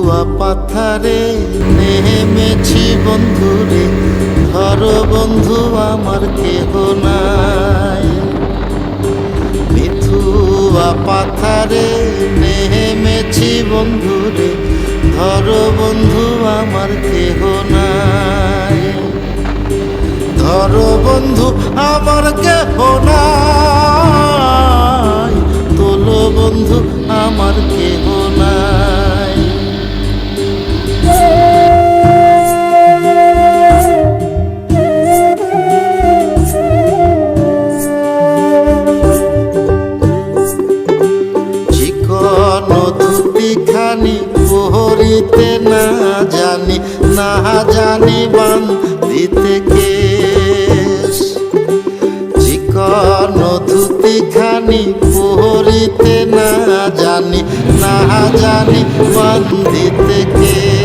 পাথারে নেমেছি বন্ধুরে, ধরো বন্ধু আমার কেহ নাই। মিথুয়া পাথারে নেমেছি বন্ধুরে, ধরো বন্ধু আমার কেহ নাই। ধরো বন্ধু আমার কেহ নাই, তোলো বন্ধু আমার কেহ নাই। চিকন ধুতিখানি পহরিতে না জানি, না জানি বান্ধিতে কেশ। চিকন ধুতিখানি পহরিতে না জানি, না জানি বান্ধিতে কেশ।